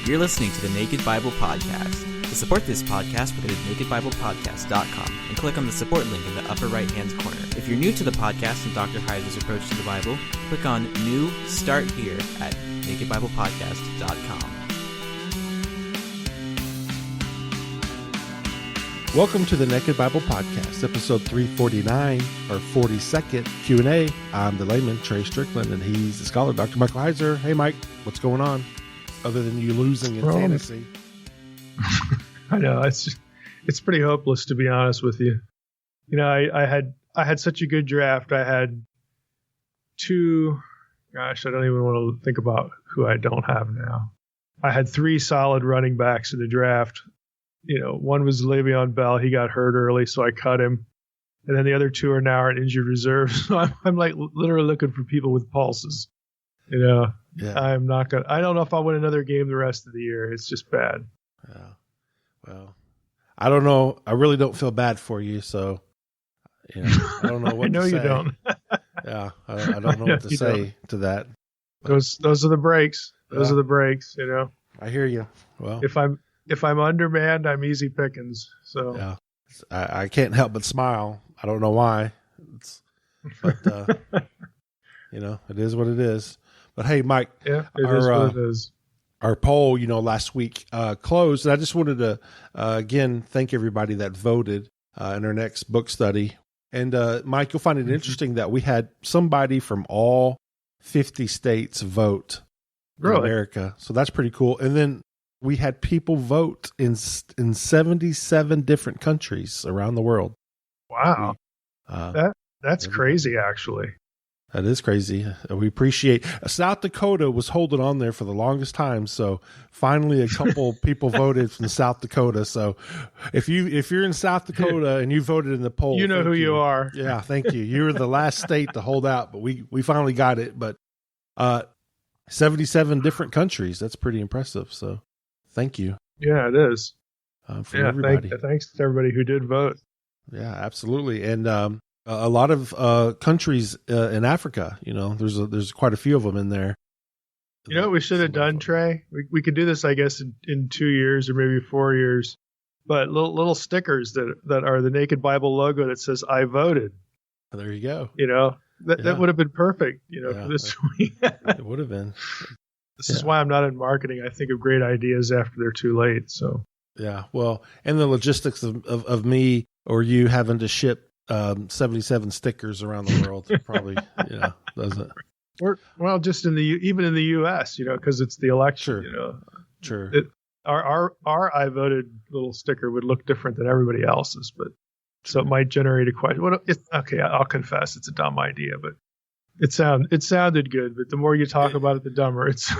You're listening to the Naked Bible Podcast. To support this podcast, go to nakedbiblepodcast.com and click on the support link in the upper right-hand corner. If you're new to the podcast and Dr. Heiser's approach to the Bible, click on New Start Here at nakedbiblepodcast.com. Welcome to the Naked Bible Podcast, episode 349, or 42nd Q&A. I'm the layman, Trey Strickland, and he's the scholar, Dr. Michael Heiser. Hey, Mike, what's going on? Other than you losing in fantasy. I know, it's pretty hopeless, to be honest with you. You know, I had such a good draft. I had I don't even want to think about who I don't have now. I had three solid running backs in the draft. You know, one was Le'Veon Bell. He got hurt early, so I cut him. And then the other two are now in injured reserve. So I'm like literally looking for people with pulses. You know, yeah. I don't know if I'll win another game the rest of the year. It's just bad. Yeah. Well, I don't know. I really don't feel bad for you. So, you know, I don't know what I know to say. You don't. Yeah. I don't know what to say to that. But those are the breaks. Those are the breaks, you know. I hear you. Well, if I'm undermanned, I'm easy pickings. So yeah, I can't help but smile. I don't know why. But you know, it is what it is. But hey, Mike, yeah, it is what it is. Our poll, you know, last week closed, and I just wanted to again thank everybody that voted in our next book study. And Mike, you'll find it interesting that we had somebody from all 50 states vote in America, so that's pretty cool. And then we had people vote in 77 different countries around the world. Wow. That's crazy, actually. That is crazy. We appreciate South Dakota was holding on there for the longest time. So finally a couple people voted from South Dakota. So if you're in South Dakota and you voted in the poll, you know who you are. Yeah, thank you. You were the last state to hold out, but we finally got it. But 77 different countries. That's pretty impressive. So thank you. Yeah, it is. Everybody. Thanks to everybody who did vote. Yeah, absolutely. And a lot of countries in Africa, you know, there's quite a few of them in there. You know what we should have done, Trey? We could do this, I guess, in 2 years or maybe 4 years. But little stickers that are the Naked Bible logo that says "I voted." There you go. You know, that would have been perfect. You know, for this week. It would have been. This is why I'm not in marketing. I think of great ideas after they're too late. So yeah, well, and the logistics of me or you having to ship 77 stickers around the world probably, you know, doesn't. Or well, just even in the U.S., you know, because it's the election. Sure. You know, sure. Our I voted little sticker would look different than everybody else's, but so it might generate a question. Okay, I'll confess it's a dumb idea, but it sounded good. But the more you talk about it, the dumber it's.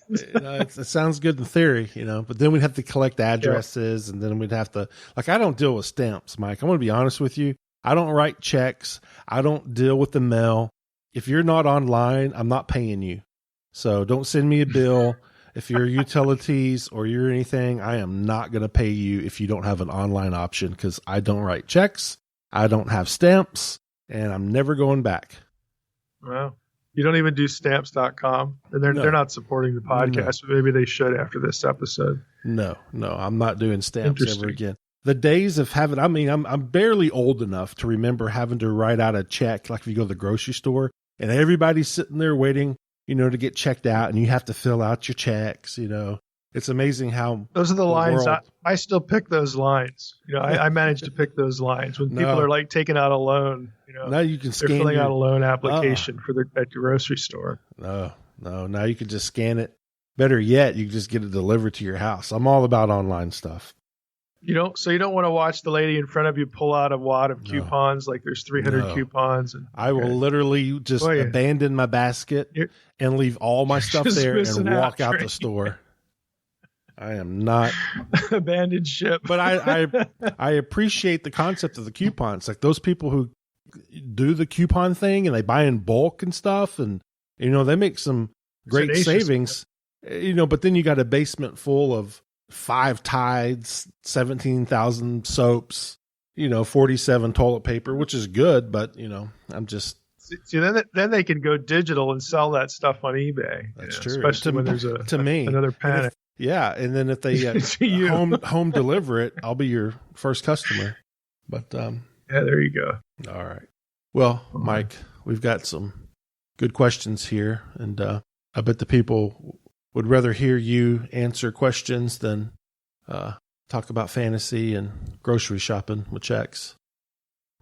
It sounds good in theory, you know, but then we'd have to collect addresses, and then we'd have to I don't deal with stamps, Mike. I'm going to be honest with you. I don't write checks. I don't deal with the mail. If you're not online, I'm not paying you. So don't send me a bill. If you're utilities or you're anything, I am not going to pay you if you don't have an online option, because I don't write checks. I don't have stamps, and I'm never going back. Well, you don't even do stamps.com, and they're not supporting the podcast, but maybe they should after this episode. No, I'm not doing stamps ever again. The days of having, I'm barely old enough to remember having to write out a check, like if you go to the grocery store and everybody's sitting there waiting, you know, to get checked out, and you have to fill out your checks, you know. It's amazing how those are the lines. I still pick those lines. You know, I managed to pick those lines when people are like taking out a loan. You know, now you can they're filling out a loan application at your grocery store. No. Now you can just scan it. Better yet, you can just get it delivered to your house. I'm all about online stuff. You don't want to watch the lady in front of you pull out a wad of coupons, like there's 300 coupons. I will literally just abandon my basket and leave all my stuff there and walk out the store. I am not abandoned ship. But I appreciate the concept of the coupons. Like those people who do the coupon thing and they buy in bulk and stuff, and you know, they make some great savings. You know, but then you got a basement full of 5 Tides, 17,000 soaps, you know, 47 toilet paper, which is good, but you know, I'm just see. Then they can go digital and sell that stuff on eBay. That's true, especially when there's another panic. Yeah, and then if they home deliver it, I'll be your first customer. But yeah, there you go. All right. Well, Mike, we've got some good questions here, and I bet the people would rather hear you answer questions than talk about fantasy and grocery shopping with checks.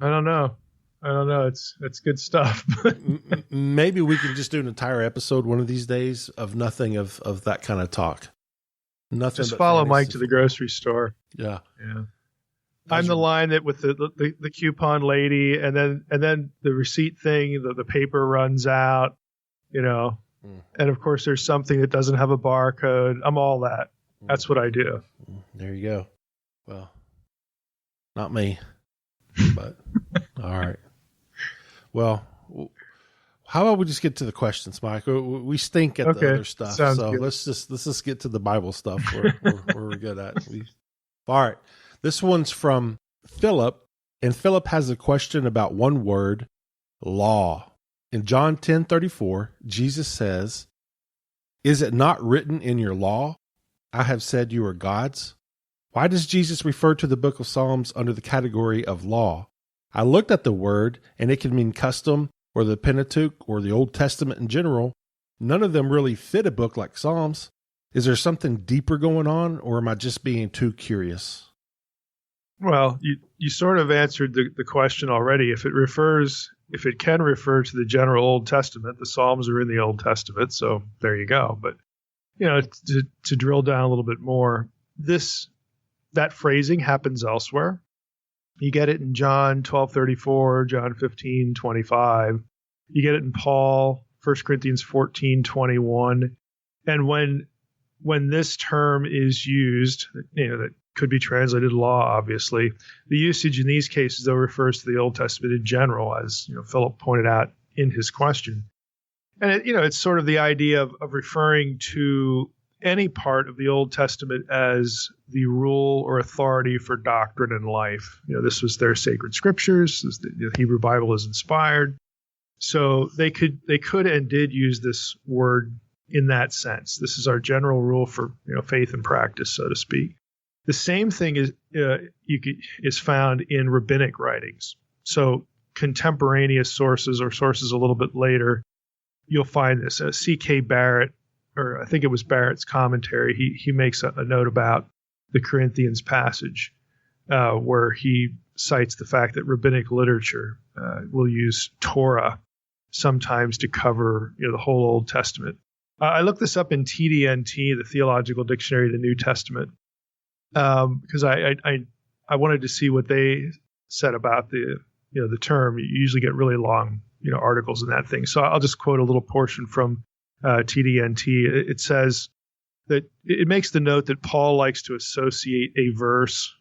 I don't know. It's good stuff. Maybe we can just do an entire episode one of these days of nothing of that kind of talk. Nothing. Just follow fantasy. Mike to the grocery store. Yeah. I'm the line that with the coupon lady, and then the receipt thing, the paper runs out, and of course there's something that doesn't have a barcode. I'm all that. That's what I do. There you go. Well, not me, but all right. Well, how about we just get to the questions, Mike? We stink at the other stuff, Sounds so good. let's just get to the Bible stuff. We're good at. All right. This one's from Philip, and Philip has a question about one word, law. In John 10:34, Jesus says, "Is it not written in your law, I have said you are gods?" Why does Jesus refer to the book of Psalms under the category of law? I looked at the word, and it can mean custom or the Pentateuch or the Old Testament in general. None of them really fit a book like Psalms. Is there something deeper going on, or am I just being too curious? Well, you sort of answered the question already. If it can refer to the general Old Testament, the Psalms are in the Old Testament, so there you go. But to drill down a little bit more, that phrasing happens elsewhere. You get it in John 12:34, John 15:25. You get it in Paul, 1 Corinthians 14:21. And when this term is used, that could be translated law, obviously. The usage in these cases, though, refers to the Old Testament in general, as Philip pointed out in his question. And it's sort of the idea of referring to any part of the Old Testament as the rule or authority for doctrine and life. This was their sacred scriptures. The Hebrew Bible is inspired. So they could and did use this word in that sense. This is our general rule for faith and practice, so to speak. The same thing is found in rabbinic writings. So contemporaneous sources or sources a little bit later, you'll find this. C.K. Barrett, or I think it was Barrett's commentary, he makes a note about the Corinthians passage where he cites the fact that rabbinic literature will use Torah sometimes to cover the whole Old Testament. I looked this up in TDNT, the Theological Dictionary of the New Testament, because I wanted to see what they said about the term. You usually get really long articles in that thing. So I'll just quote a little portion from TDNT. It says that it makes the note that Paul likes to associate a verse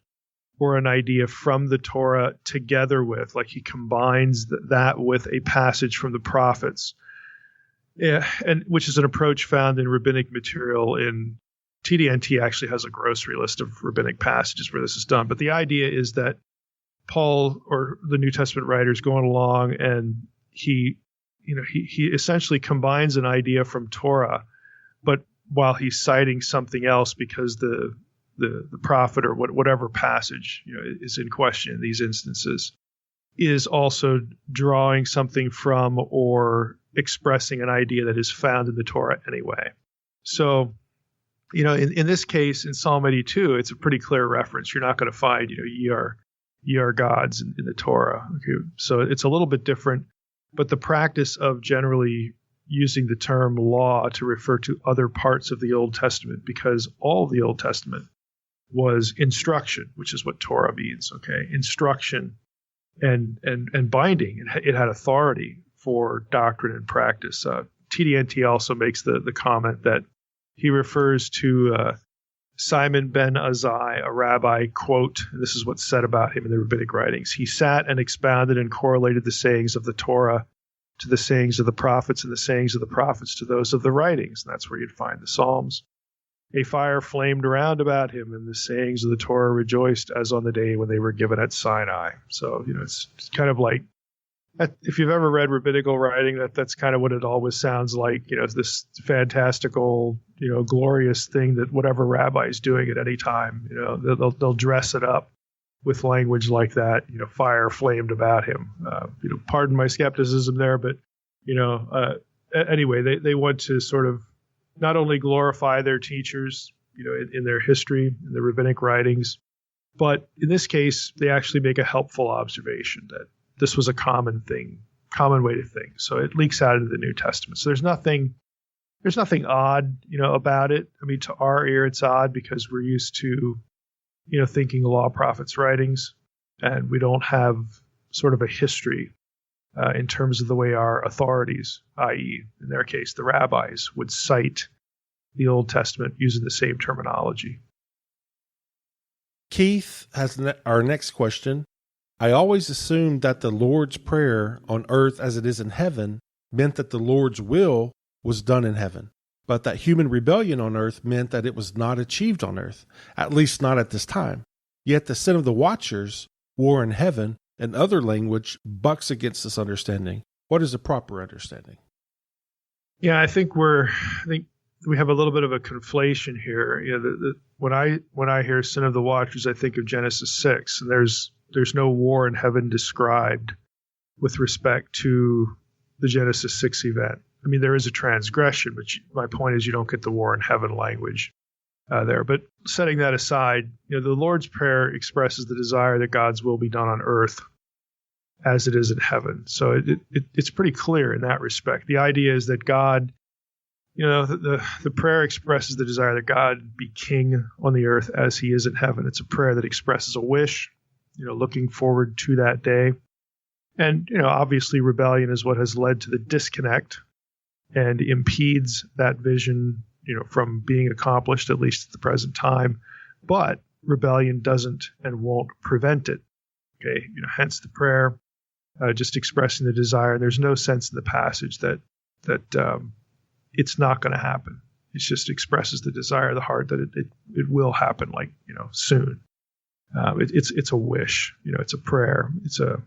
or an idea from the Torah together with, like he combines that with a passage from the prophets. Yeah, and which is an approach found in rabbinic material. In TDNT actually has a grocery list of rabbinic passages where this is done. But the idea is that Paul or the New Testament writers going along, and he essentially combines an idea from Torah, but while he's citing something else because the prophet or whatever passage is in question in these instances is also drawing something from or expressing an idea that is found in the Torah anyway. So, in this case, in Psalm 82, it's a pretty clear reference. You're not going to find, ye are gods in the Torah. Okay? So it's a little bit different, but the practice of generally using the term law to refer to other parts of the Old Testament, because all of the Old Testament was instruction, which is what Torah means. Okay, instruction and binding. It had authority for doctrine and practice. TDNT also makes the comment that he refers to Simon ben Azai, a rabbi, quote, and this is what's said about him in the rabbinic writings. He sat and expounded and correlated the sayings of the Torah to the sayings of the prophets and the sayings of the prophets to those of the writings. And that's where you'd find the Psalms. A fire flamed around about him, and the sayings of the Torah rejoiced as on the day when they were given at Sinai. So, it's kind of like if you've ever read rabbinical writing, that's kind of what it always sounds like. It's this fantastical, glorious thing that whatever rabbi is doing at any time, they'll dress it up with language like that. Fire flamed about him. Pardon my skepticism there, but anyway, they want to sort of not only glorify their teachers, in their history, in the rabbinic writings, but in this case, they actually make a helpful observation that this was a common way to think. So it leaks out into the New Testament. So there's nothing odd, about it. I mean, to our ear, it's odd because we're used to, thinking law prophets' writings, and we don't have sort of a history in terms of the way our authorities, i.e., in their case, the rabbis, would cite the Old Testament using the same terminology. Keith has our next question. I always assumed that the Lord's Prayer on earth as it is in heaven meant that the Lord's will was done in heaven, but that human rebellion on earth meant that it was not achieved on earth, at least not at this time. Yet the sin of the watchers, war in heaven, and other language bucks against this understanding. What is the proper understanding? Yeah, I think we have a little bit of a conflation here. When I hear sin of the watchers, I think of Genesis 6, and there's no war in heaven described with respect to the Genesis 6 event. I mean, there is a transgression, but my point is you don't get the war in heaven language there. But setting that aside, the Lord's Prayer expresses the desire that God's will be done on earth as it is in heaven. So it's pretty clear in that respect. The idea is that God, the prayer expresses the desire that God be king on the earth as he is in heaven. It's a prayer that expresses a wish, looking forward to that day. And, obviously rebellion is what has led to the disconnect and impedes that vision, from being accomplished, at least at the present time. But rebellion doesn't and won't prevent it. Okay. Hence the prayer, just expressing the desire. There's no sense in the passage that it's not going to happen. It just expresses the desire of the heart that it will happen, soon. It's a wish, it's a prayer, it's a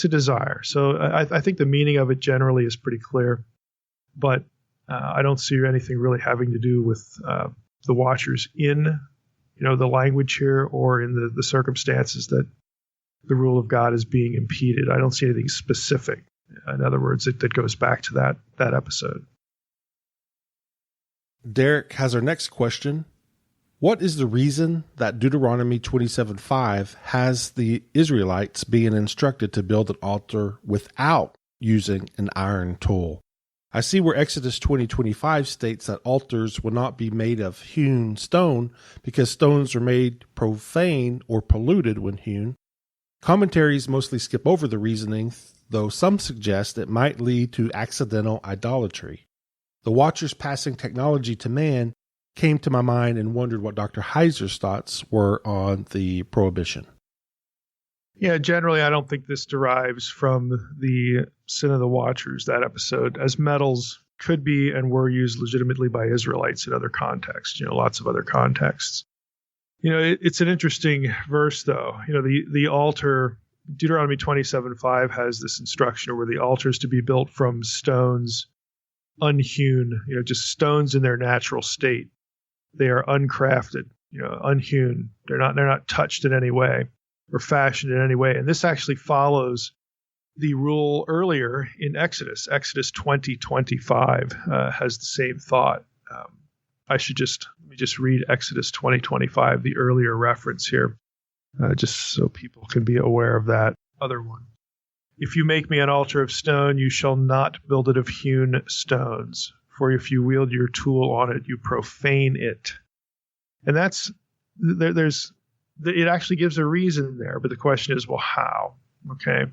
desire. So I think the meaning of it generally is pretty clear, but I don't see anything really having to do with the watchers in, the language here or in the circumstances that the rule of God is being impeded. I don't see anything specific. In other words, that goes back to that episode. Derek has our next question. What is the reason that Deuteronomy 27:5 has the Israelites being instructed to build an altar without using an iron tool? I see where Exodus 20:25 states that altars will not be made of hewn stone because stones are made profane or polluted when hewn. Commentaries mostly skip over the reasoning, though some suggest it might lead to accidental idolatry. The Watchers passing technology to man came to my mind and wondered what Dr. Heiser's thoughts were on the prohibition. Yeah, generally, I don't think this derives from the sin of the Watchers, that episode, as metals could be and were used legitimately by Israelites in other contexts, lots of other contexts. It's an interesting verse, though. The altar, Deuteronomy 27:5 has this instruction where the altar is to be built from stones unhewn, just stones in their natural state. They are uncrafted, unhewn. They're not touched in any way or fashioned in any way. And this actually follows the rule earlier in Exodus. Exodus 20:25 has the same thought. Let me just read Exodus 20:25, the earlier reference here, just so people can be aware of that other one. If you make me an altar of stone, you shall not build it of hewn stones. For if you wield your tool on it, you profane it. And it actually gives a reason there, but the question is, well, how? Okay.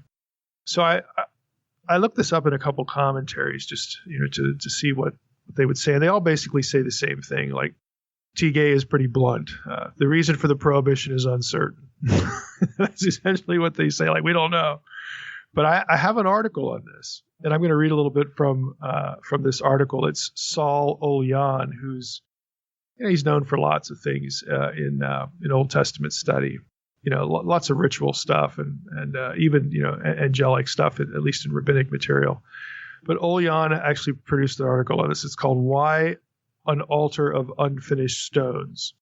So I looked this up in a couple commentaries just, to see what they would say. And they all basically say the same thing. Like, T-Gay is pretty blunt. The reason for the prohibition is uncertain. That's essentially what they say. Like, we don't know. But I have an article on this, and I'm going to read a little bit from this article. It's Saul Olyan, who's he's known for lots of things in Old Testament study. lots of ritual stuff and even, angelic stuff, at least in rabbinic material. But Olean actually produced an article on this. It's called Why an Altar of Unfinished Stones.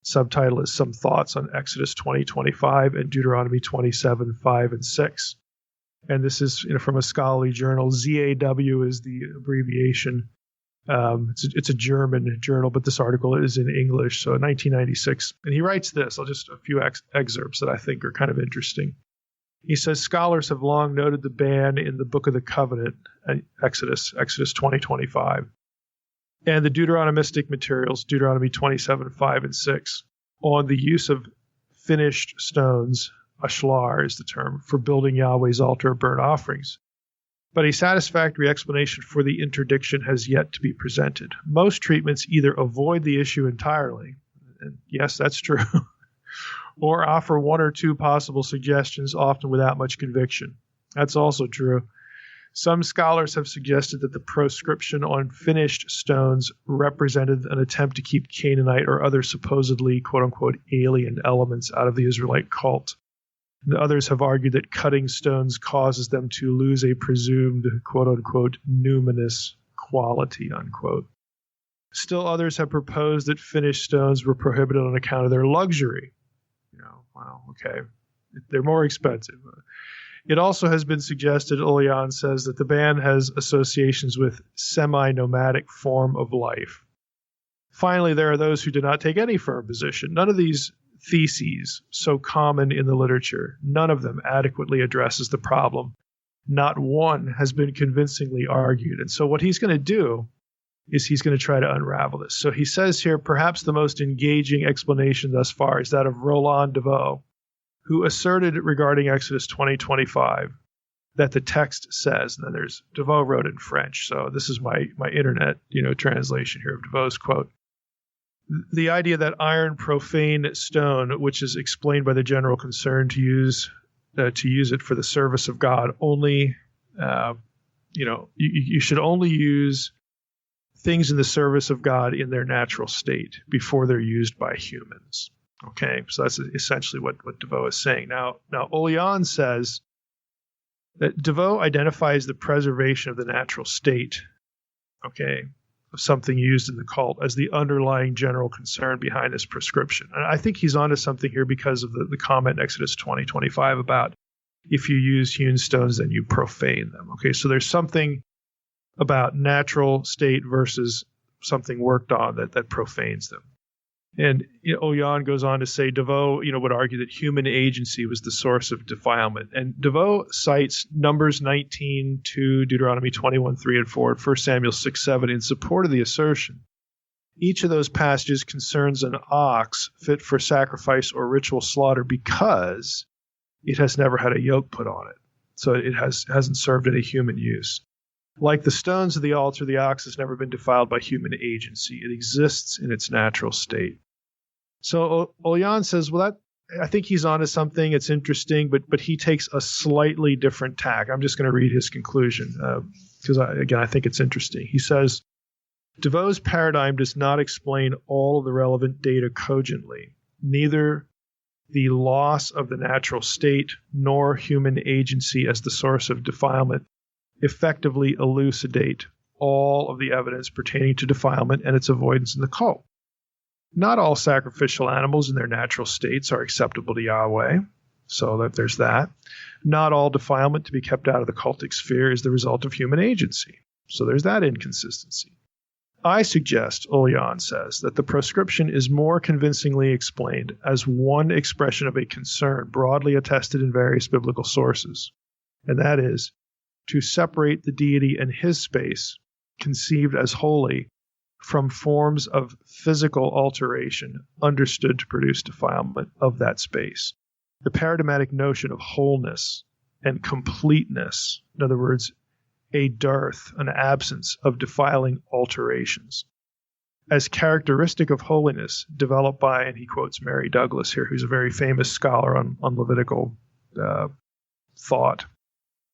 Subtitle is Some Thoughts on Exodus 20:25 and Deuteronomy 27:5 and 6. And this is from a scholarly journal. ZAW is the abbreviation. It's a German journal, but this article is in English, so 1996. And he writes this. I'll just a few excerpts that I think are kind of interesting. He says, scholars have long noted the ban in the Book of the Covenant, Exodus 20:25, and the Deuteronomistic materials, Deuteronomy 27:5 and 6, on the use of finished stones, ashlar is the term, for building Yahweh's altar of burnt offerings. But a satisfactory explanation for the interdiction has yet to be presented. Most treatments either avoid the issue entirely, and yes, that's true, or offer one or two possible suggestions, often without much conviction. That's also true. Some scholars have suggested that the proscription on finished stones represented an attempt to keep Canaanite or other supposedly quote-unquote alien elements out of the Israelite cult. And others have argued that cutting stones causes them to lose a presumed quote-unquote numinous quality, unquote. Still others have proposed that finished stones were prohibited on account of their luxury. Wow, okay. They're more expensive. It also has been suggested, Olean says, that the ban has associations with semi-nomadic form of life. Finally, there are those who do not take any firm position. None of these theses, so common in the literature, none of them adequately addresses the problem. Not one has been convincingly argued. And so what he's going to do is he's going to try to unravel this. So he says here, perhaps the most engaging explanation thus far is that of Roland Deveau, who asserted regarding Exodus 20:25 that the text says, and then there's Deveau wrote in French, so this is my internet translation here of Devoe's quote. The idea that iron profane stone, which is explained by the general concern to use it for the service of God, only you should only use things in the service of God in their natural state before they're used by humans. Okay, so that's essentially what Deveau is saying. Now Olean says that Deveau identifies the preservation of the natural state, okay, of something used in the cult as the underlying general concern behind this prescription. And I think he's onto something here because of the comment in Exodus 20:25 about if you use hewn stones, then you profane them. Okay, so there's something about natural state versus something worked on that profanes them. And Olean goes on to say Deveau, would argue that human agency was the source of defilement. And Deveau cites Numbers 19:2, Deuteronomy 21:3 and 4, and 1 Samuel 6:7 in support of the assertion. Each of those passages concerns an ox fit for sacrifice or ritual slaughter because it has never had a yoke put on it. So it hasn't served any human use. Like the stones of the altar, the ox has never been defiled by human agency. It exists in its natural state. So Olean says, well, I think he's onto something. It's interesting, but he takes a slightly different tack. I'm just going to read his conclusion because, I think it's interesting. He says, Devoe's paradigm does not explain all of the relevant data cogently. Neither the loss of the natural state nor human agency as the source of defilement effectively elucidate all of the evidence pertaining to defilement and its avoidance in the cult. Not all sacrificial animals in their natural states are acceptable to Yahweh, so there's that. Not all defilement to be kept out of the cultic sphere is the result of human agency, so there's that inconsistency. I suggest, Olean says, that the proscription is more convincingly explained as one expression of a concern broadly attested in various biblical sources, and that is to separate the deity and his space, conceived as holy, from forms of physical alteration understood to produce defilement of that space. The paradigmatic notion of wholeness and completeness, in other words, a dearth, an absence of defiling alterations, as characteristic of holiness developed by, and he quotes Mary Douglas here, who's a very famous scholar on Levitical thought.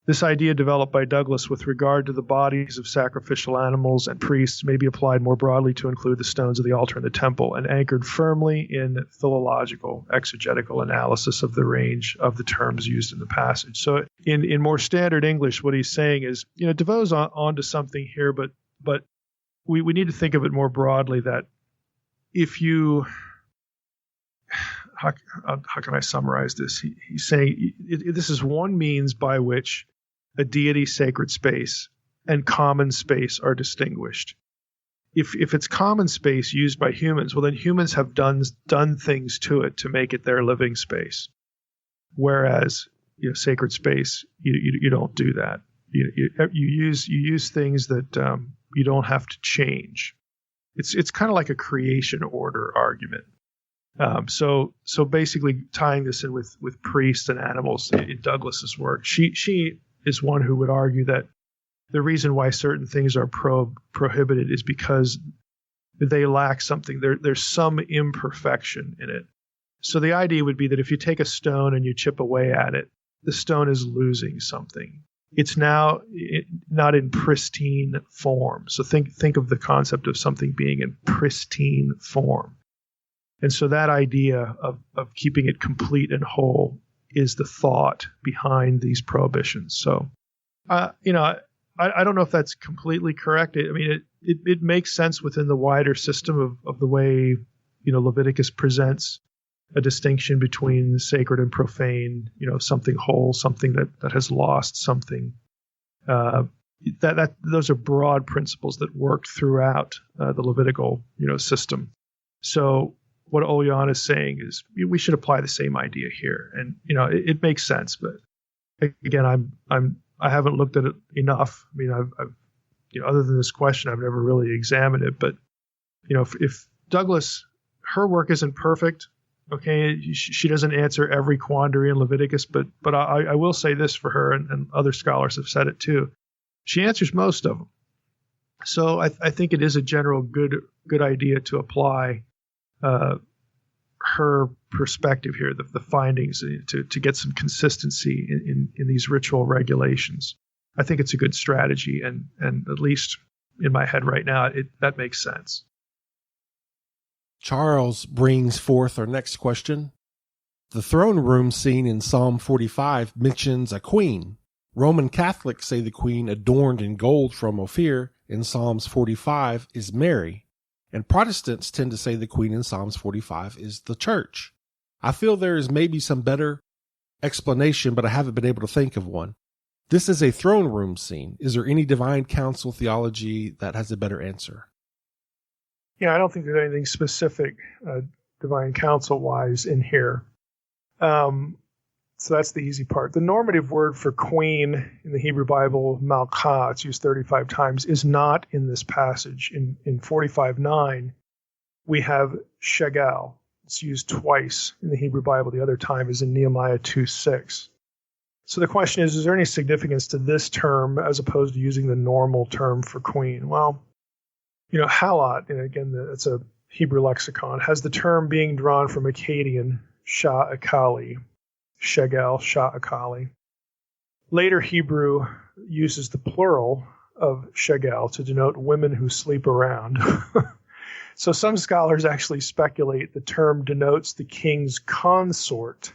This idea developed by Douglas with regard to the bodies of sacrificial animals and priests may be applied more broadly to include the stones of the altar in the temple and anchored firmly in philological, exegetical analysis of the range of the terms used in the passage. So in more standard English, what he's saying is, DeVoe's onto something here, but we need to think of it more broadly, that if you... How can I summarize this? He's saying this is one means by which a deity's sacred space and common space are distinguished. If it's common space used by humans, well, then humans have done things to it to make it their living space. Whereas, sacred space, you don't do that. You use things that you don't have to change. It's kind of like a creation order argument. So basically tying this in with priests and animals in Douglas's work, she is one who would argue that the reason why certain things are prohibited is because they lack something. There's some imperfection in it. So the idea would be that if you take a stone and you chip away at it, the stone is losing something. It's now not in pristine form. So think of the concept of something being in pristine form. And so that idea of keeping it complete and whole is the thought behind these prohibitions. So, I don't know if that's completely correct. It makes sense within the wider system of the way, Leviticus presents a distinction between sacred and profane, something whole, something that has lost something. Those are broad principles that work throughout the Levitical, system. So, what Olian is saying is we should apply the same idea here, and it makes sense. But again, I haven't looked at it enough. I've other than this question, I've never really examined it. But if Douglas, her work isn't perfect, okay, she doesn't answer every quandary in Leviticus. But I will say this for her, and other scholars have said it too. She answers most of them. So I think it is a general good idea to apply her perspective here, the findings, to get some consistency in these ritual regulations. I think it's a good strategy, and at least in my head right now, that makes sense. Charles brings forth our next question. The throne room scene in Psalm 45 mentions a queen. Roman Catholics say the queen adorned in gold from Ophir in Psalms 45 is Mary. And Protestants tend to say the queen in Psalms 45 is the church. I feel there is maybe some better explanation, but I haven't been able to think of one. This is a throne room scene. Is there any divine council theology that has a better answer? Yeah, I don't think there's anything specific divine council-wise in here. So that's the easy part. The normative word for queen in the Hebrew Bible, malkah, it's used 35 times, is not in this passage. In 45:9, we have shegal. It's used twice in the Hebrew Bible. The other time is in Nehemiah 2:6. So the question is there any significance to this term as opposed to using the normal term for queen? Well, halot, and again, it's a Hebrew lexicon, has the term being drawn from Akkadian, sha'akali. Shegal, sha'akali. Later Hebrew uses the plural of shegal to denote women who sleep around. So some scholars actually speculate the term denotes the king's consort,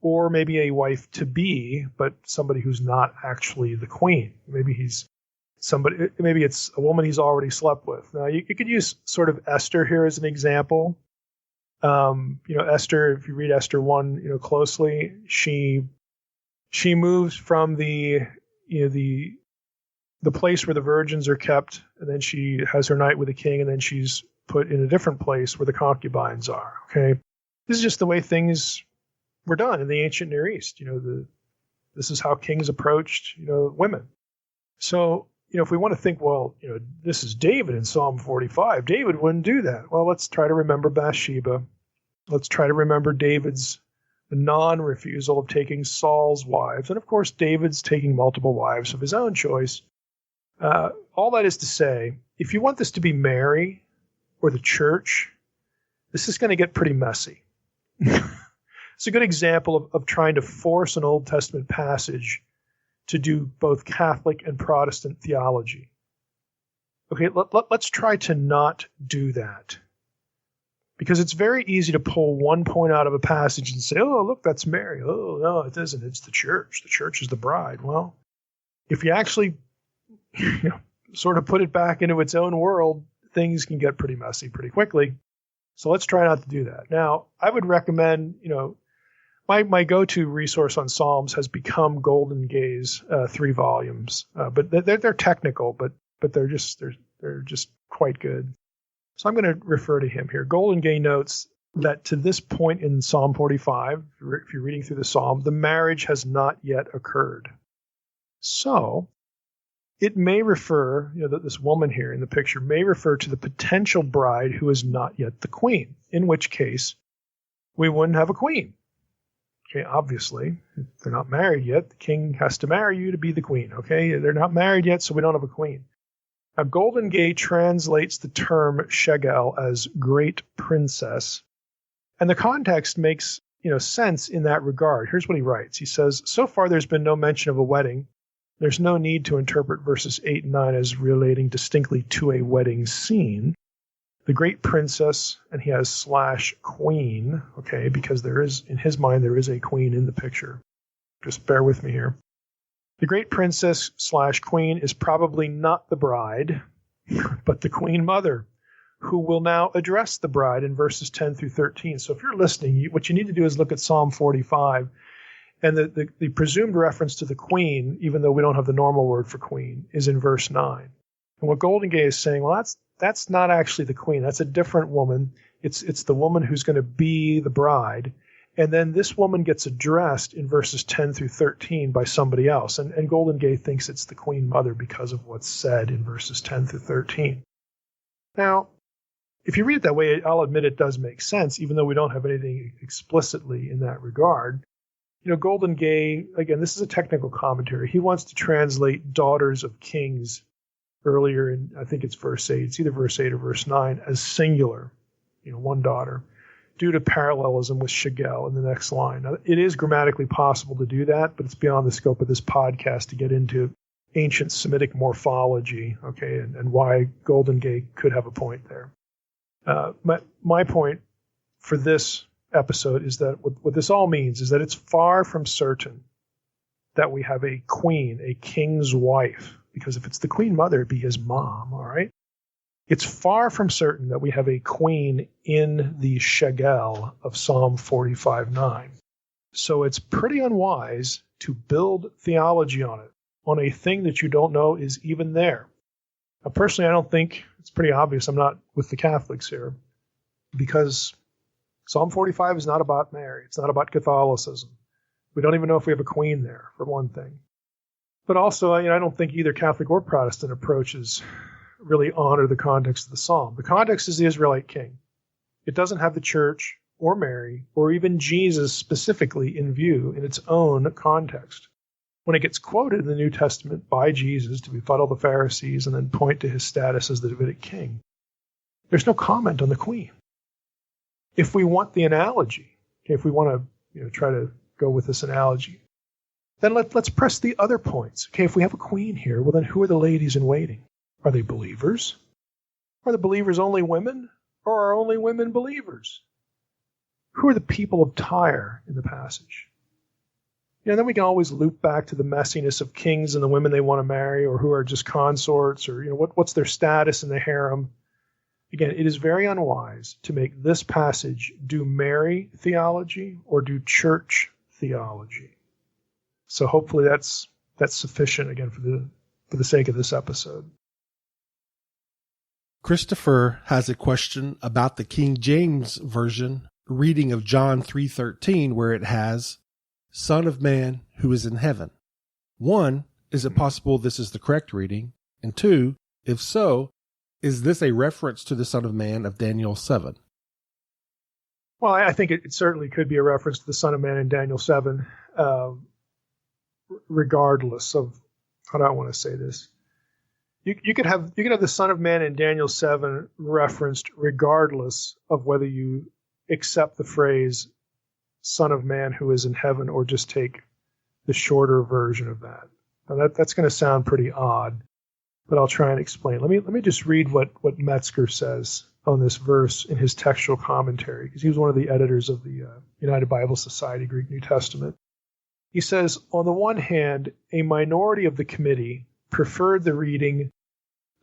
or maybe a wife-to-be, but somebody who's not actually the queen. Maybe it's a woman he's already slept with. Now, you could use sort of Esther here as an example. Esther, if you read Esther 1, closely, she moves from the place where the virgins are kept, and then she has her night with the king, and then she's put in a different place where the concubines are. Okay, this is just the way things were done in the ancient Near East. This is how kings approached, women. So, if we want to think, this is David in Psalm 45, David wouldn't do that. Well, let's try to remember Bathsheba. Let's try to remember David's non-refusal of taking Saul's wives. And of course, David's taking multiple wives of his own choice. All that is to say, if you want this to be Mary or the church, this is going to get pretty messy. It's a good example of trying to force an Old Testament passage to do both Catholic and Protestant theology. Okay, let's try to not do that. Because it's very easy to pull one point out of a passage and say, oh, look, that's Mary. Oh, no, it isn't. It's the church. The church is the bride. Well, if you actually sort of put it back into its own world, things can get pretty messy pretty quickly. So let's try not to do that. Now, I would recommend, my go-to resource on Psalms has become Golden Gay's 3 volumes. But they're technical, but they're just quite good. So I'm going to refer to him here. Golden Gay notes that to this point in Psalm 45, if you're reading through the Psalm, the marriage has not yet occurred. So it may refer, that this woman here in the picture may refer to the potential bride who is not yet the queen, in which case we wouldn't have a queen. Okay, obviously, they're not married yet. The king has to marry you to be the queen. Okay, they're not married yet, so we don't have a queen. Now, Golden Gay translates the term shegel as great princess, and the context makes sense in that regard. Here's what he writes. He says, so far there's been no mention of a wedding. There's no need to interpret verses 8 and 9 as relating distinctly to a wedding scene. The great princess, and he has /queen, okay, because there is, in his mind, there is a queen in the picture. Just bear with me here. The great princess /queen is probably not the bride, but the queen mother, who will now address the bride in verses 10 through 13. So if you're listening, what you need to do is look at Psalm 45, and the presumed reference to the queen, even though we don't have the normal word for queen, is in verse 9. And what Golden Gay is saying, well, that's not actually the queen. That's a different woman. It's the woman who's going to be the bride. And then this woman gets addressed in verses 10 through 13 by somebody else. And Golden Gay thinks it's the queen mother because of what's said in verses 10 through 13. Now, if you read it that way, I'll admit it does make sense, even though we don't have anything explicitly in that regard. Golden Gay, again, this is a technical commentary. He wants to translate daughters of kings earlier in, I think it's verse 8. It's either verse 8 or verse 9 as singular, one daughter, due to parallelism with shegel in the next line. Now, it is grammatically possible to do that, but it's beyond the scope of this podcast to get into ancient Semitic morphology, okay, and why Golden Gay could have a point there. My point for this episode is that what this all means is that it's far from certain that we have a queen, a king's wife, because if it's the queen mother, it'd be his mom, all right? It's far from certain that we have a queen in the shegel of Psalm 45:9. So it's pretty unwise to build theology on it, on a thing that you don't know is even there. Now, personally, I don't think it's pretty obvious. I'm not with the Catholics here, because Psalm 45 is not about Mary. It's not about Catholicism. We don't even know if we have a queen there, for one thing. But also, I don't think either Catholic or Protestant approaches really honor the context of the psalm. The context is the Israelite king. It doesn't have the church or Mary or even Jesus specifically in view in its own context. When it gets quoted in the New Testament by Jesus to befuddle the Pharisees and then point to his status as the Davidic king, there's no comment on the queen. If we want the analogy, if we want to try to go with this analogy, then let's press the other points. Okay, if we have a queen here, well then who are the ladies in waiting? Are they believers? Are the believers only women? Or are only women believers? Who are the people of Tyre in the passage? Then we can always loop back to the messiness of kings and the women they want to marry, or who are just consorts, or what's their status in the harem. Again, it is very unwise to make this passage do Mary theology or do church theology. So hopefully that's sufficient, again, for the sake of this episode. Christopher has a question about the King James Version reading of John 3:13, where it has, Son of Man who is in heaven. 1, is it possible this is the correct reading? And 2, if so, is this a reference to the Son of Man of Daniel 7? Well, I think it certainly could be a reference to the Son of Man in Daniel 7, regardless of, how do I want to say this? You could have the Son of Man in Daniel 7 referenced regardless of whether you accept the phrase Son of Man who is in heaven or just take the shorter version of that. Now that's going to sound pretty odd, but I'll try and explain. Let me just read what Metzger says on this verse in his textual commentary, because he was one of the editors of the United Bible Society Greek New Testament. He says, on the one hand, a minority of the committee preferred the reading,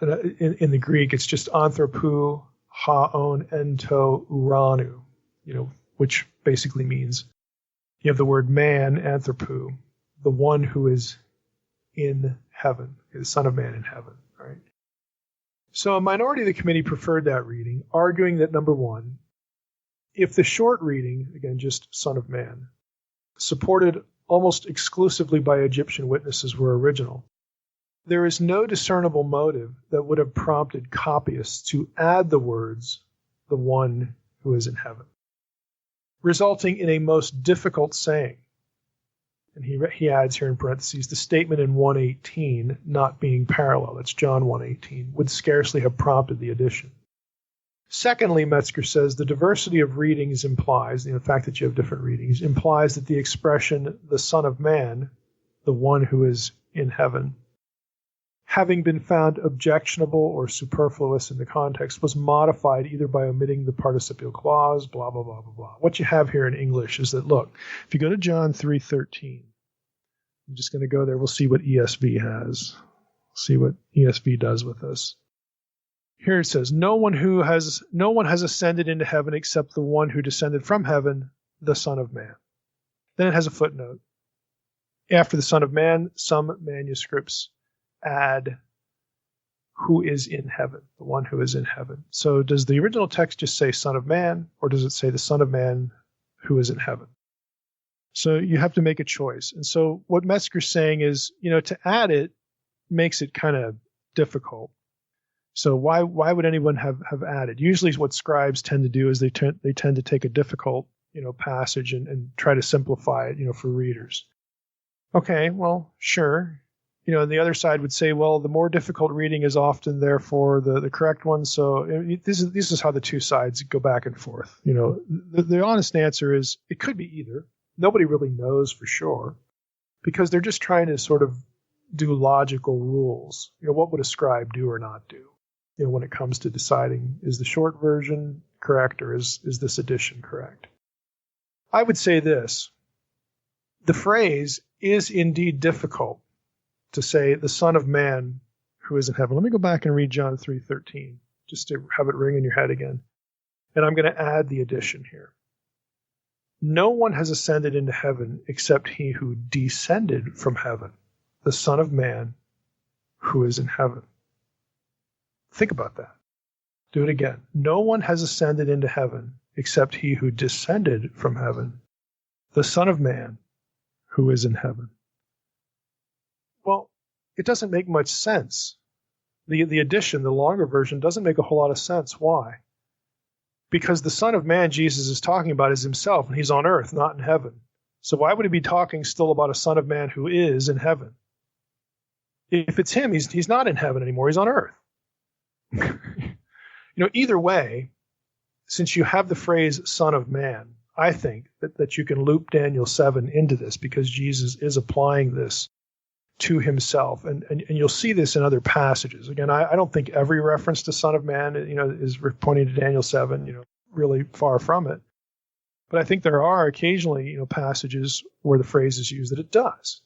in the Greek, it's just anthropou haon ento uranu, which basically means you have the word man, anthropou, the one who is in heaven, the Son of Man in heaven, right? So a minority of the committee preferred that reading, arguing that, number one, if the short reading, again, just Son of Man, supported almost exclusively by Egyptian witnesses were original, there is no discernible motive that would have prompted copyists to add the words, the one who is in heaven, resulting in a most difficult saying. And he adds here in parentheses, the statement in 1:18 not being parallel, that's John 1:18, would scarcely have prompted the addition. Secondly, Metzger says the diversity of readings implies, the fact that you have different readings, implies that the expression, the Son of Man, the one who is in heaven, having been found objectionable or superfluous in the context, was modified either by omitting the participial clause, blah, blah, blah, blah, blah. What you have here in English is that, look, if you go to John 3:13, I'm just going to go there. We'll see what ESV has. See what ESV does with this. Here it says, no one has ascended into heaven except the one who descended from heaven, the Son of Man. Then it has a footnote. After the Son of Man, some manuscripts add who is in heaven, the one who is in heaven. So does the original text just say Son of Man, or does it say the Son of Man who is in heaven? So you have to make a choice. And so what Metzger's saying is, to add it makes it kind of difficult. So why would anyone have added? Usually what scribes tend to do is they tend to take a difficult, passage and try to simplify it, for readers. Okay, well, sure. And the other side would say, well, the more difficult reading is often therefore the correct one. So this is how the two sides go back and forth. The honest answer is it could be either. Nobody really knows for sure, because they're just trying to sort of do logical rules. What would a scribe do or not do? When it comes to deciding, is the short version correct or is this addition correct? I would say this. The phrase is indeed difficult to say the Son of Man who is in heaven. Let me go back and read John 3:13 just to have it ring in your head again. And I'm going to add the addition here. No one has ascended into heaven except he who descended from heaven, the Son of Man who is in heaven. Think about that. Do it again. No one has ascended into heaven except he who descended from heaven, the Son of Man who is in heaven. Well, it doesn't make much sense. The addition, the longer version, doesn't make a whole lot of sense. Why? Because the Son of Man Jesus is talking about is himself, and he's on earth, not in heaven. So why would he be talking still about a Son of Man who is in heaven? If it's him, he's not in heaven anymore. He's on earth. Either way, since you have the phrase Son of Man, I think that you can loop Daniel 7 into this, because Jesus is applying this to himself. And you'll see this in other passages. Again, I don't think every reference to Son of Man, is pointing to Daniel 7, really far from it. But I think there are occasionally, passages where the phrase is used that it does.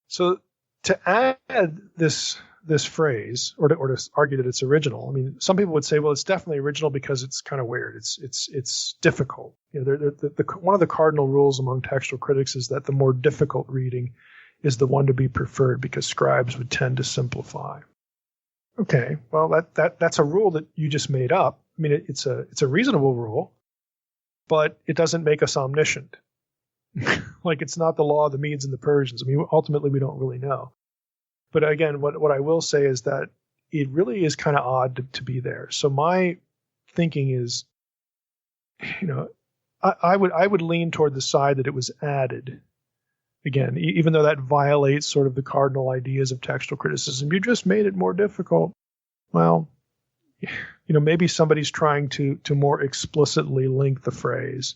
So to add this phrase, or to argue that it's original, some people would say, well, it's definitely original because it's kind of weird. It's difficult. One of the cardinal rules among textual critics is that the more difficult reading is the one to be preferred, because scribes would tend to simplify. Okay, well, that's a rule that you just made up. It's a reasonable rule, but it doesn't make us omniscient. Like, it's not the law of the Medes and the Persians. Ultimately, we don't really know. But again, what I will say is that it really is kind of odd to be there. So my thinking is, I would lean toward the side that it was added. Again, even though that violates sort of the cardinal ideas of textual criticism, you just made it more difficult. Well, maybe somebody's trying to more explicitly link the phrase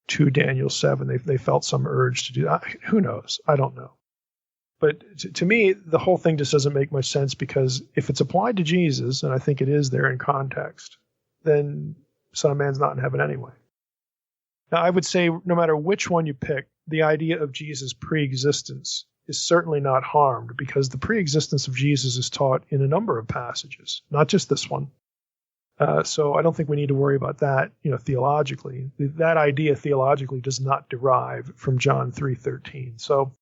to Daniel 7. They felt some urge to do that. Who knows? I don't know. But to me, the whole thing just doesn't make much sense, because if it's applied to Jesus, and I think it is there in context, then Son of Man's not in heaven anyway. Now, I would say no matter which one you pick, the idea of Jesus' preexistence is certainly not harmed, because the preexistence of Jesus is taught in a number of passages, not just this one. So I don't think we need to worry about that, theologically. That idea theologically does not derive from John 3:13. So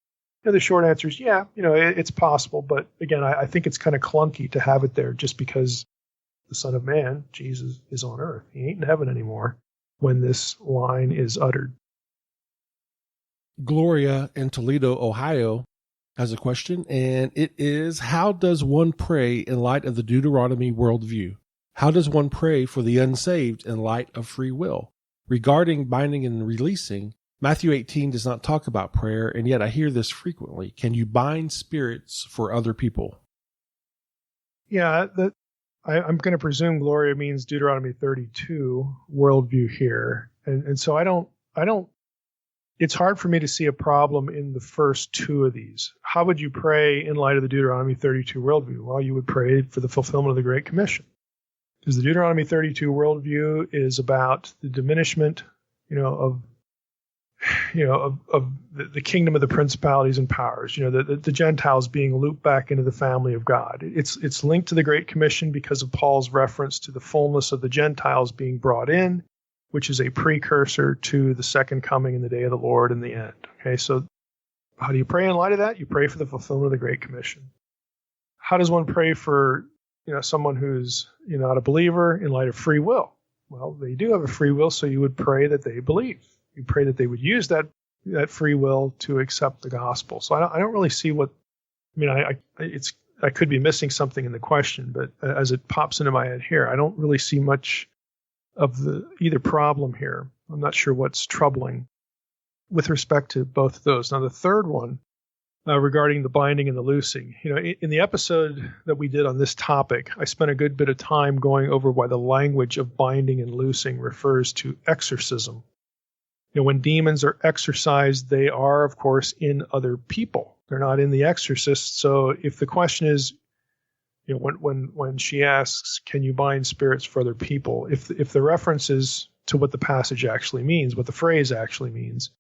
the short answer is, yeah, it's possible. But again, I think it's kind of clunky to have it there just because the Son of Man, Jesus, is on earth. He ain't in heaven anymore when this line is uttered. Gloria in Toledo, Ohio, has a question, and it is, how does one pray in light of the Deuteronomy worldview? How does one pray for the unsaved in light of free will? Regarding binding and releasing, Matthew 18 does not talk about prayer, and yet I hear this frequently. Can you bind spirits for other people? Yeah, I'm going to presume Gloria means Deuteronomy 32 worldview here. And so I don't, it's hard for me to see a problem in the first two of these. How would you pray in light of the Deuteronomy 32 worldview? Well, you would pray for the fulfillment of the Great Commission. Because the Deuteronomy 32 worldview is about the diminishment, of the kingdom of the principalities and powers, the Gentiles being looped back into the family of God. It's linked to the Great Commission because of Paul's reference to the fullness of the Gentiles being brought in, which is a precursor to the second coming in the day of the Lord in the end. Okay, so how do you pray in light of that? You pray for the fulfillment of the Great Commission. How does one pray for someone who's not a believer in light of free will? Well, they do have a free will, so you would pray that they believe. You pray that they would use that free will to accept the gospel. So I don't really see what. I could be missing something in the question, but as it pops into my head here, I don't really see much of either problem here. I'm not sure what's troubling with respect to both of those. Now, the third one, regarding the binding and the loosing, in the episode that we did on this topic, I spent a good bit of time going over why the language of binding and loosing refers to exorcism. When demons are exorcised, they are, of course, in other people. They're not in the exorcist. So if the question is, when she asks, can you bind spirits for other people? If the reference is to what the passage actually means, what the phrase actually means,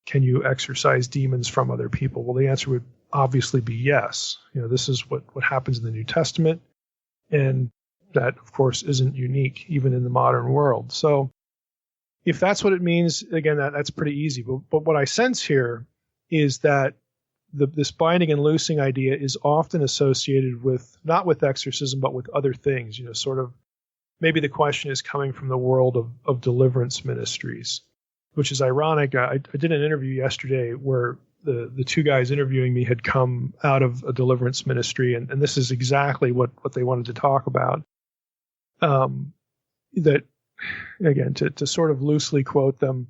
can you exorcise demons from other people? Well, the answer would obviously be yes. This is what happens in the New Testament. And that, of course, isn't unique even in the modern world. So if that's what it means, again, that's pretty easy. But what I sense here is that this binding and loosing idea is often associated with, not with exorcism, but with other things. Sort of, maybe the question is coming from the world of deliverance ministries, which is ironic. I did an interview yesterday where the two guys interviewing me had come out of a deliverance ministry, and this is exactly what they wanted to talk about. That, again, to sort of loosely quote them,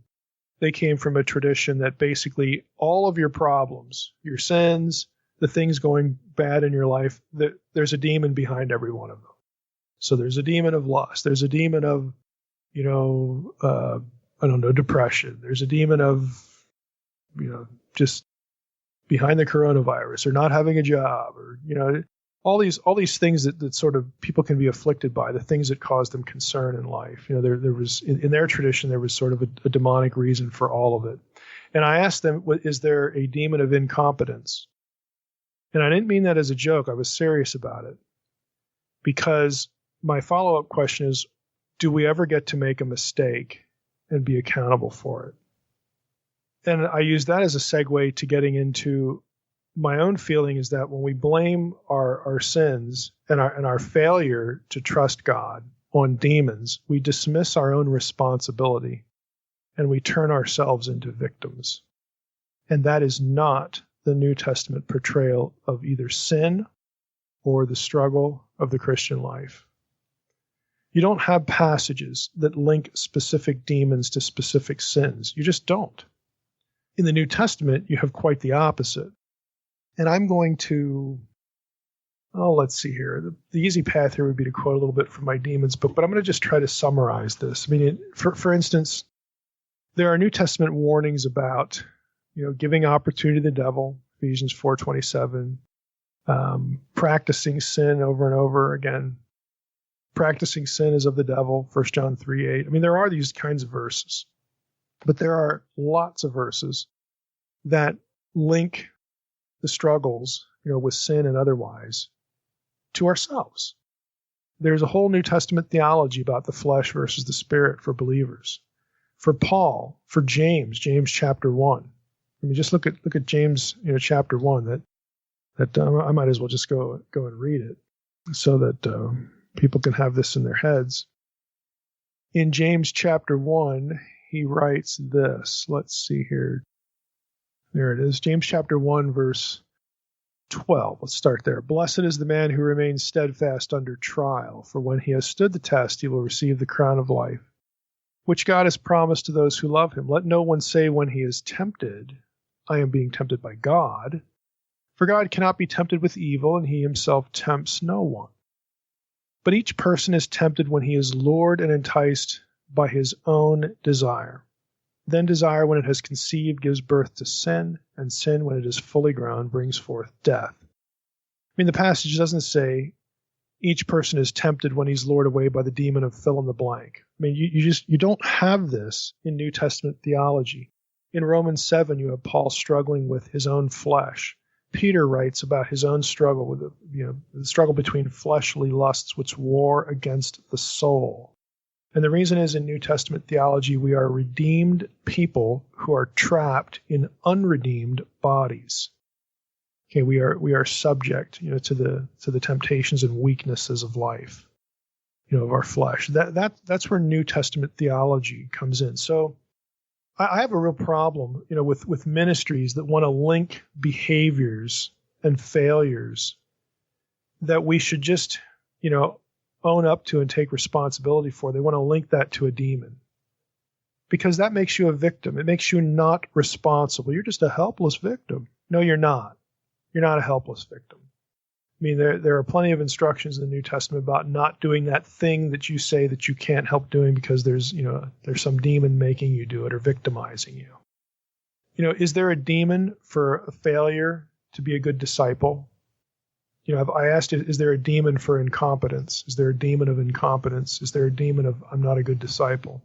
they came from a tradition that basically all of your problems, your sins, the things going bad in your life, there's a demon behind every one of them. So there's a demon of lust. There's a demon of, depression. There's a demon of, just behind the coronavirus or not having a job or, all these things that sort of people can be afflicted by, the things that cause them concern in life. There was in their tradition, there was sort of a demonic reason for all of it. And I asked them, is there a demon of incompetence? And I didn't mean that as a joke. I was serious about it, because my follow-up question is, do we ever get to make a mistake and be accountable for it? And I use that as a segue to getting into my own feeling is that when we blame our sins and our failure to trust God on demons, we dismiss our own responsibility and we turn ourselves into victims. And that is not the New Testament portrayal of either sin or the struggle of the Christian life. You don't have passages that link specific demons to specific sins. You just don't. In the New Testament, you have quite the opposite. And I'm going to, let's see here. The easy path here would be to quote a little bit from my Demons book, but I'm going to just try to summarize this. I mean, for instance, there are New Testament warnings about, giving opportunity to the devil, Ephesians 4:27. Practicing sin over and over again. Practicing sin is of the devil, 1 John 3:8. I mean, there are these kinds of verses, but there are lots of verses that link the struggles, with sin and otherwise, to ourselves. There's a whole New Testament theology about the flesh versus the spirit for believers. For Paul, for James chapter 1. I mean, just look at James, chapter 1. That I might as well just go and read it so that people can have this in their heads. In James chapter 1, he writes this. Let's see here. There it is. James chapter 1, verse 12. Let's start there. Blessed is the man who remains steadfast under trial, for when he has stood the test, he will receive the crown of life, which God has promised to those who love him. Let no one say when he is tempted, I am being tempted by God. For God cannot be tempted with evil, and he himself tempts no one. But each person is tempted when he is lured and enticed by his own desire. Then desire, when it has conceived, gives birth to sin, and sin, when it is fully grown, brings forth death. I mean, the passage doesn't say each person is tempted when he's lured away by the demon of fill in the blank. I mean, you don't have this in New Testament theology. In Romans 7, you have Paul struggling with his own flesh. Peter writes about his own struggle with the struggle between fleshly lusts which war against the soul. And the reason is, in New Testament theology, we are redeemed people who are trapped in unredeemed bodies. Okay, we are subject, to the temptations and weaknesses of life, of our flesh. That's where New Testament theology comes in. So I have a real problem, with ministries that want to link behaviors and failures that we should just, own up to and take responsibility for. They want to link that to a demon, because that makes you a victim. It makes you not responsible. You're just a helpless victim. No, you're not. You're not a helpless victim. I mean, there are plenty of instructions in the New Testament about not doing that thing that you say that you can't help doing because there's some demon making you do it or victimizing you. Is there a demon for a failure to be a good disciple? I asked, is there a demon for incompetence? Is there a demon of incompetence? Is there a demon of I'm not a good disciple?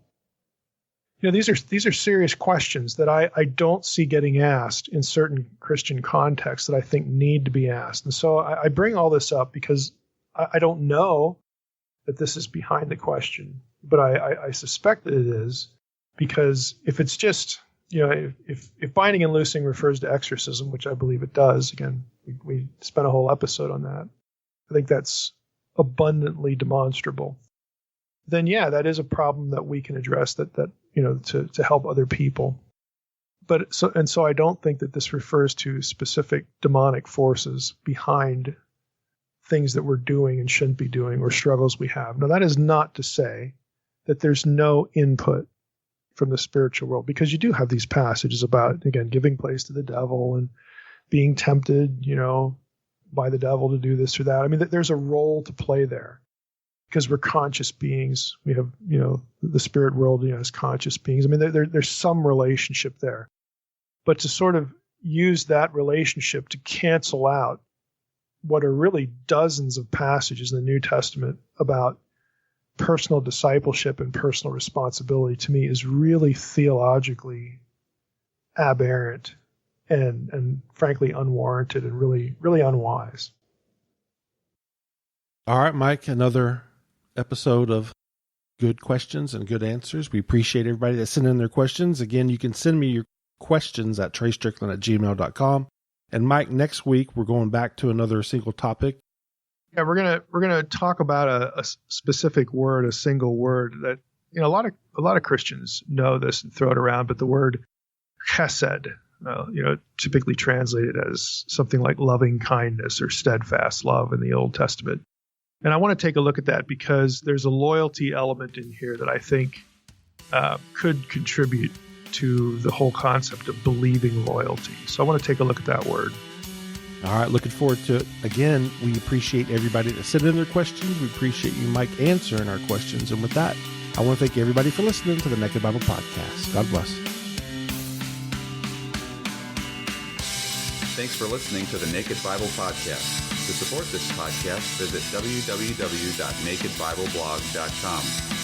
These are serious questions that I don't see getting asked in certain Christian contexts that I think need to be asked. And so I bring all this up because I don't know that this is behind the question, but I suspect that it is, because if it's just, if binding and loosing refers to exorcism, which I believe it does, again, we spent a whole episode on that. I think that's abundantly demonstrable. Then yeah, that is a problem that we can address that to help other people. But so I don't think that this refers to specific demonic forces behind things that we're doing and shouldn't be doing or struggles we have. Now, that is not to say that there's no input from the spiritual world, because you do have these passages about, again, giving place to the devil and being tempted, by the devil to do this or that. I mean, there's a role to play there, because we're conscious beings. We have, the spirit world, as conscious beings. I mean, there's some relationship there. But to sort of use that relationship to cancel out what are really dozens of passages in the New Testament about personal discipleship and personal responsibility, to me, is really theologically aberrant and frankly unwarranted and really, really unwise. All right, Mike, another episode of good questions and good answers. We appreciate everybody that sent in their questions. Again, you can send me your questions at treystrickland@gmail.com. And Mike, next week we're going back to another single topic. Yeah, we're gonna talk about a specific word, a single word that a lot of Christians know this and throw it around, but the word chesed, typically translated as something like loving kindness or steadfast love in the Old Testament. And I want to take a look at that because there's a loyalty element in here that I think could contribute to the whole concept of believing loyalty. So I want to take a look at that word. All right, looking forward to it. Again, we appreciate everybody that sent in their questions. We appreciate you, Mike, answering our questions. And with that, I want to thank everybody for listening to the Naked Bible Podcast. God bless. thanks for listening to the Naked Bible Podcast. To support this podcast, visit www.nakedbibleblog.com.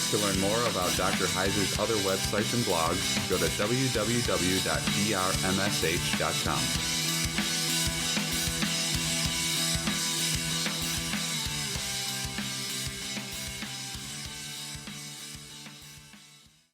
To learn more about Dr. Heiser's other websites and blogs, go to www.drmsh.com.